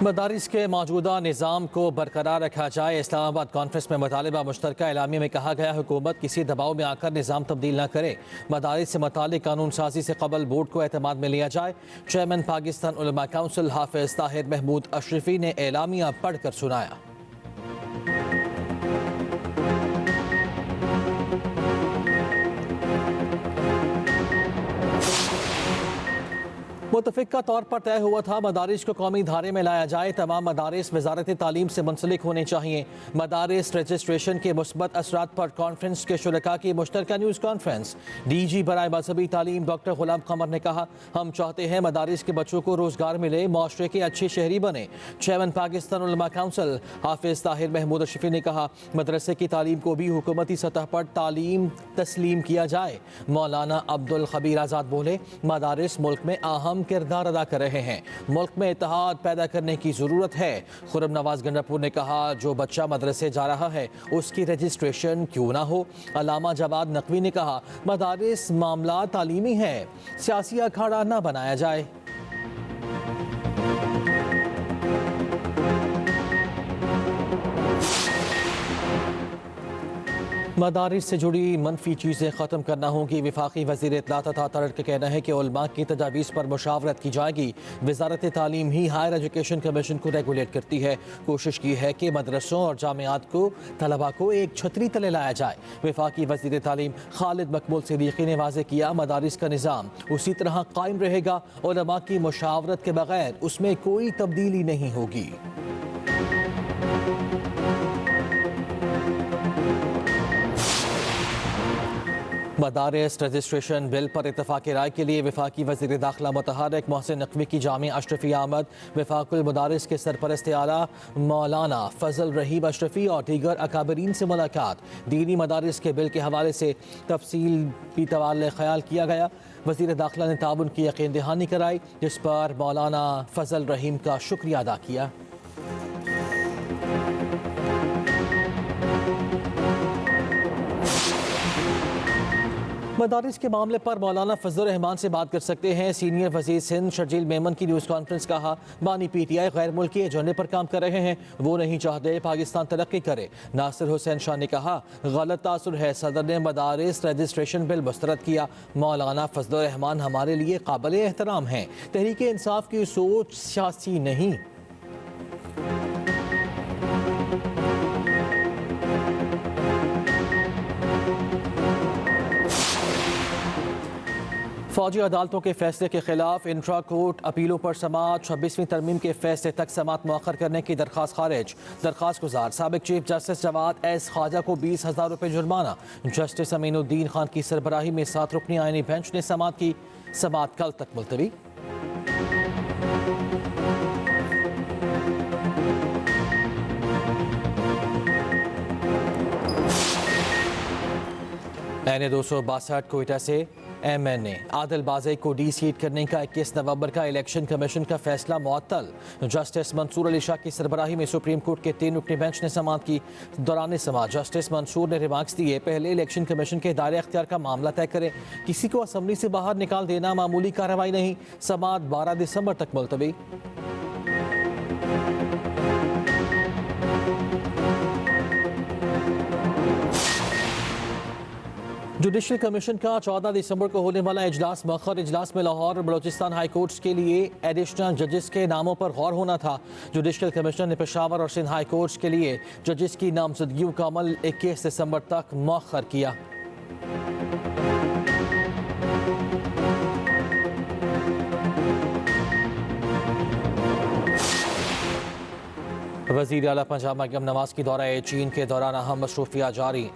मदारिस के मौजूदा निज़ाम को बरकरार रखा जाए। इस्लामाबाद कॉन्फ्रेंस में मुतालिबा मुश्तरका एलामी में कहा गया, हुकूमत किसी दबाव में आकर निज़ाम तब्दील न करे। मदारिस से मुतालिक कानून साजी से कबल बोर्ड को एतमाद में लिया जाए। चेयरमैन पाकिस्तान उलमा काउंसिल हाफिज ताहिर महमूद अशरफी ने एलामिया पढ़ कर सुनाया। मुतफ़िक़ा तौर पर तय हुआ था मदारिस को कौमी धारे में लाया जाए। तमाम मदारिस वज़ारत तालीम से मुंसलिक होने चाहिए। मदारिस रजिस्ट्रेशन के मुस्बत असरात पर कॉन्फ्रेंस के शुरका की मुश्तरका न्यूज़ कॉन्फ्रेंस। DG बराए मजहबी तालीम डॉक्टर गुलाम कमर ने कहा, हम चाहते हैं मदारिस के बच्चों को रोज़गार मिले, माशरे के अच्छे शहरी बने। चेयरमैन पाकिस्तान उलमा काउंसिल हाफिज ताहिर महमूद अशरफी ने कहा, मदरसे की तालीम को भी हुकूमती सतह पर तालीम तस्लीम किया जाए। मौलाना अब्दुल खबीर आज़ाद बोले, मदारिस मुल्क में अहम किरदार अदा कर रहे हैं, मुल्क में इत्तेहाद पैदा करने की ज़रूरत है। खुर्रम नवाज गंडापुर ने कहा, जो बच्चा मदरसे जा रहा है उसकी रजिस्ट्रेशन क्यों ना हो। अलामा जवाद नकवी ने कहा, मदारिस मामला तालीमी है, सियासी अखाड़ा ना बनाया जाए। मदारिस से जुड़ी मनफी चीज़ें ख़त्म करना होंगी। वफाकी वज़ीर इत्तलात अता तरड़ का कहना है कि उलमा की तजावीज़ पर मुशावरत की जाएगी। वज़ारत तालीम ही हायर एजुकेशन कमीशन को रेगुलेट करती है। कोशिश की है कि मदरसों और जामियात को तलबा को एक छतरी तले लाया जाए। वफाकी वज़ीर तालीम खालिद मकबूल सिद्दीकी ने वाज़ेह किया, मदारिस का निज़ाम उसी तरह कायम रहेगा। उलमा की मुशावरत के बगैर उसमें कोई तब्दीली नहीं होगी। मदारिस रजिस्ट्रेशन बिल पर इत्तफाक राय के लिए वफाकी वज़ीर दाखिला मुतहर्रिक मोहसिन नकवी की जामिया अशरफी अहमद, वफाकुल मदारिस के सरपरस्त आला मौलाना फजल रहीम अशरफी और दीगर अकाबरीन से मुलाकात। दीनी मदारिस के बिल के हवाले से तफसील भी तबादला ख्याल किया गया। वज़ीर दाखिला ने ताउन की यकीन दहानी कराई, जिस पर मौलाना फजल रहीम का शुक्रिया अदा किया। मदारिस के मामले पर मौलाना फजल रहमान से बात कर सकते हैं। सीनियर वज़ीर सिंध शर्जील मेमन की न्यूज़ कॉन्फ्रेंस। कहा, बानी PTI गैर मुल्की एजेंडे पर काम कर रहे हैं, वो नहीं चाहते पाकिस्तान तरक्की करे। नासिर हुसैन शाह ने कहा, गलत तासुर है, सदर ने मदारिस रजिस्ट्रेशन बिल मुस्तरद किया। मौलाना फजल रहमान हमारे लिए काबिल एहतराम हैं, तहरीक इंसाफ की सोच सियासी नहीं। फौजी अदालतों के फैसले के खिलाफ इंट्रा कोर्ट अपीलों पर समाअत। 26वीं तरमीम के फैसले तक समाअत मौखर करने की दरख्वास्त खारिज। दरख्वास्त गुजार साबिक chief justice Jawwad S Khawaja को 20,000 रुपये जुर्माना। जस्टिस अमीनुद्दीन खान की सरबराही में 7 रुकनी आईनी बेंच ने समाअत की। समाअत कल तक मुलतवी। NA-262 कोयटा से MNA आदिल बाज़ई को डी-सीट करने का 21 नवंबर का इलेक्शन कमीशन का फैसला मुअत्तल। जस्टिस मंसूर अली शाह की सरबराही में सुप्रीम कोर्ट के 3 रुकनी बेंच ने समाअत की। दौरान समाअत जस्टिस मंसूर ने रिमार्क्स दिए, पहले इलेक्शन कमीशन के दायरे अख्तियार का मामला तय करें, किसी को असम्बली से बाहर निकाल देना मामूली कार्रवाई नहीं। समाअत 12 दिसंबर तक मुलतवी। जुडिशल कमीशन का 14 दिसंबर को होने वाला इजलास मौखर। इजलास में लाहौर और बलोचिस्तान हाई कोर्ट्स के लिए एडिशनल जजेस के नामों पर गौर होना था। जुडिशल कमीशन ने पेशावर और सिंध हाई कोर्ट्स के लिए जजेस की नामजदगियों का अमल 21 दिसंबर तक मौखर किया। वज़ीर आला पंजाब मरियम नवाज की दौरा चीन के दौरान अहम मसरूफियात जारी।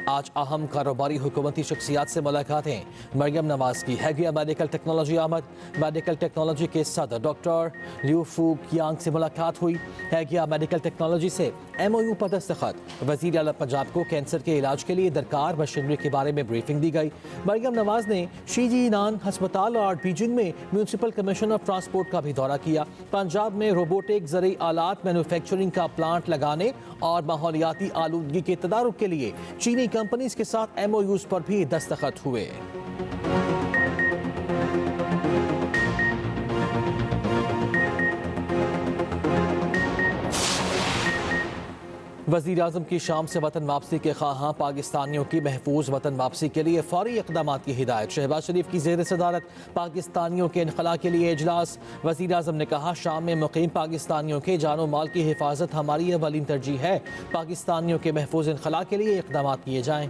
आज अहम कारोबारी हुकूमती शख्सियात से मुलाकातें। मरियम नवाज की हैगिया मेडिकल टेक्नोलॉजी आमद। मेडिकल टेक्नोलॉजी के सदर डॉक्टर लियू फू कियांग से मुलाकात हुई। हैगिया मेडिकल टेक्नोलॉजी से MOU पर दस्तखत। वज़ीर आला पंजाब को कैंसर के इलाज के लिए दरकार मशीनरी के बारे में ब्रीफिंग दी गई। मरियम नवाज ने शी जी नान हस्पताल और बीजिंग में म्यूनसिपल कमीशन ऑफ ट्रांसपोर्ट का भी दौरा किया। पंजाब में रोबोटिक ज़रूरी आलात मैन्युफैक्चरिंग का प्लांट लगाने और माहौलियाती आलूदगी के तदारुक के लिए चीनी कंपनीज के साथ MOUs पर भी दस्तखत हुए। वज़ीर आज़म की शाम से वतन वापसी के ख्वाहां पाकिस्तानियों की महफूज वतन वापसी के लिए फौरी इक़दाम की हिदायत। शहबाज शरीफ की ज़ेर सदारत पाकिस्तानियों के इनखला के लिए इजलास। वज़ीर आज़म ने कहा, शाम में मुक़ीम पाकिस्तानियों के जानो माल की हिफाजत हमारी अवलीन तरजीह है। पाकिस्तानियों के महफूज इनखला के लिए इक़दाम किए जाएँ।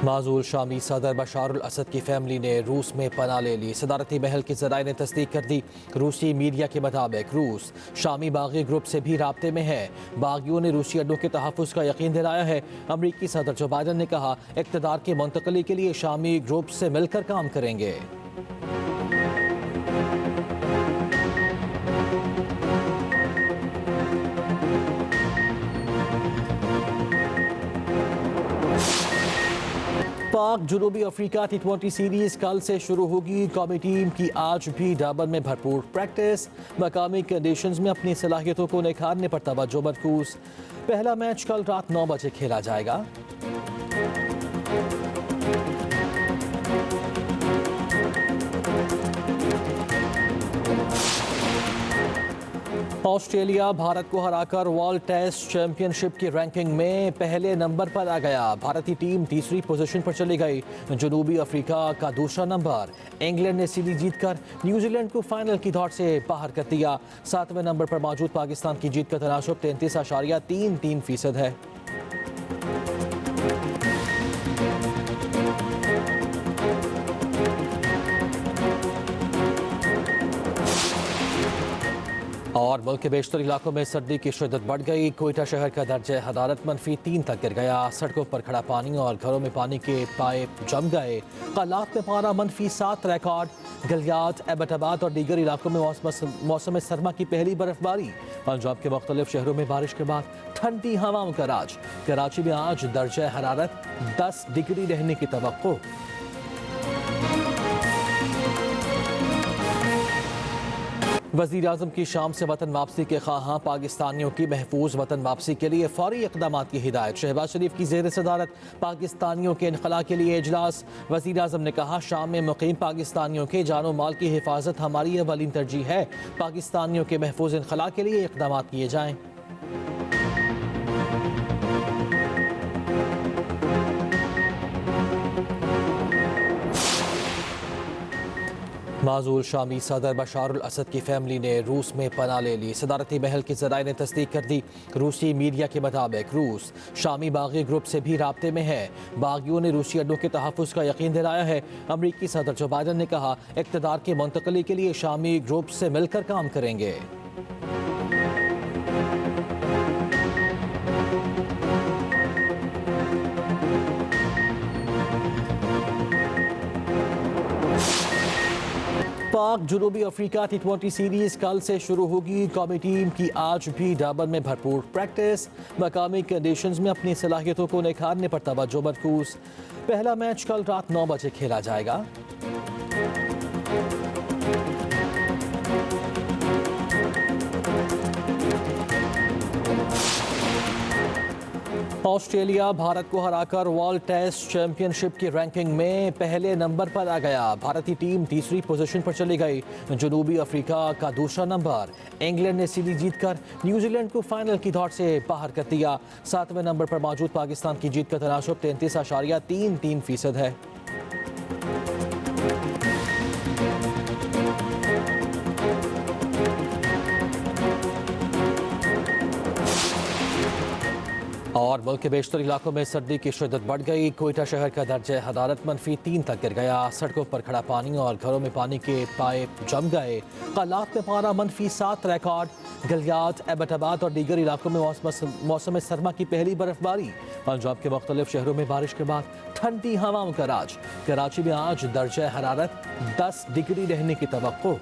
माजूल शामी सदर बशारुल असद की फैमिली ने रूस में पनाह ले ली। सदारती महल के ज़राए ने तस्दीक कर दी। रूसी मीडिया के मुताबिक रूस शामी बागी ग्रुप से भी राब्ते में है। बागियों ने रूसी अड्डों के तहफ़्फ़ुज़ का यकीन दिलाया है। अमरीकी सदर जो बाइडन ने कहा, इक़्तिदार की मुंतक़ली के लिए शामी ग्रुप से मिलकर काम करेंगे। पाक जनूबी अफ्रीका T20 सीरीज कल से शुरू होगी। कौमी टीम की आज भी डर्बन में भरपूर प्रैक्टिस। मकामी कंडीशंस में अपनी सलाहियतों को निखारने पर तवज्जो मरकूज। पहला मैच कल रात 9 बजे खेला जाएगा। ऑस्ट्रेलिया भारत को हराकर वर्ल्ड टेस्ट चैंपियनशिप की रैंकिंग में पहले नंबर पर आ गया। भारतीय टीम तीसरी पोजीशन पर चली गई। जनूबी अफ्रीका का दूसरा नंबर। इंग्लैंड ने सीरीज जीतकर न्यूजीलैंड को फाइनल की दौड़ से बाहर कर दिया। 7वें नंबर पर मौजूद पाकिस्तान की जीत का तनासुब 33.33% है। और मुल्क के बेशतर इलाकों में सर्दी की शिद्दत बढ़ गई। कोयटा शहर का दर्जा हरारत -3 तक गिर गया। सड़कों पर खड़ा पानी और घरों में पानी के पाइप जम गए। कलात में पारा -7 रिकॉर्ड। गलियात, एबटाबाद और दीगर इलाकों में मौसम सरमा की पहली बर्फबारी। पंजाब के मुख्तलिफ शहरों में बारिश के बाद ठंडी हवाओं का राज। कराची में आज दर्जा हरारत 10 डिग्री रहने की तवक्को। वज़ीर आज़म की शाम से वतन वापसी के ख्वाहां पाकिस्तानियों की महफूज वतन वापसी के लिए फौरी इक़दाम की हिदायत। शहबाज शरीफ की ज़ेर सदारत पाकिस्तानियों के इनखला के लिए इजलास। वज़ीर आज़म ने कहा, शाम में मुक़ीम पाकिस्तानियों के जानो माल की हिफाजत हमारी अवलीन तरजीह है। पाकिस्तानियों के महफूज इनखला के लिए इक़दाम किए जाएँ। माजूल शामी सदर बशारुल असद की फैमिली ने रूस में पनाह ले ली। सदारती महल के ज़राए ने तस्दीक कर दी। रूसी मीडिया के मुताबिक रूस शामी बागी ग्रुप से भी राब्ते में है। बागियों ने रूसी अड्डों के तहफ़्फ़ुज़ का यकीन दिलाया है। अमरीकी सदर जो बाइडन ने कहा, इक़्तिदार की मुंतक़ली के लिए शामी ग्रुप से मिलकर काम करेंगे। पाक जनूबी अफ्रीका T20 सीरीज कल से शुरू होगी। कौमी टीम की आज भी डर्बन में भरपूर प्रैक्टिस। मकामी कंडीशंस में अपनी सलाहियतों को निखारने पर तवज्जो मरकूज। पहला मैच कल रात 9 बजे खेला जाएगा। ऑस्ट्रेलिया भारत को हराकर वर्ल्ड टेस्ट चैंपियनशिप की रैंकिंग में पहले नंबर पर आ गया। भारतीय टीम तीसरी पोजीशन पर चली गई। जनूबी अफ्रीका का दूसरा नंबर। इंग्लैंड ने सीरीज जीतकर न्यूजीलैंड को फाइनल की दौड़ से बाहर कर दिया। 7वें नंबर पर मौजूद पाकिस्तान की जीत का तनासुब 33.33% है। और मुल्क के बेशतर इलाकों में सर्दी की शिद्दत बढ़ गई। कोयटा शहर का दर्जा हरारत -3 तक गिर गया। सड़कों पर खड़ा पानी और घरों में पानी के पाइप जम गए। कलात में पारा -7 रिकॉर्ड। गलियात, एबटाबाद और दीगर इलाकों में मौसम सरमा की पहली बर्फबारी। पंजाब के मुख्तलिफ शहरों में बारिश के बाद ठंडी हवाओं का राज। कराची में आज दर्जा हरारत 10 डिग्री रहने की तवक्को।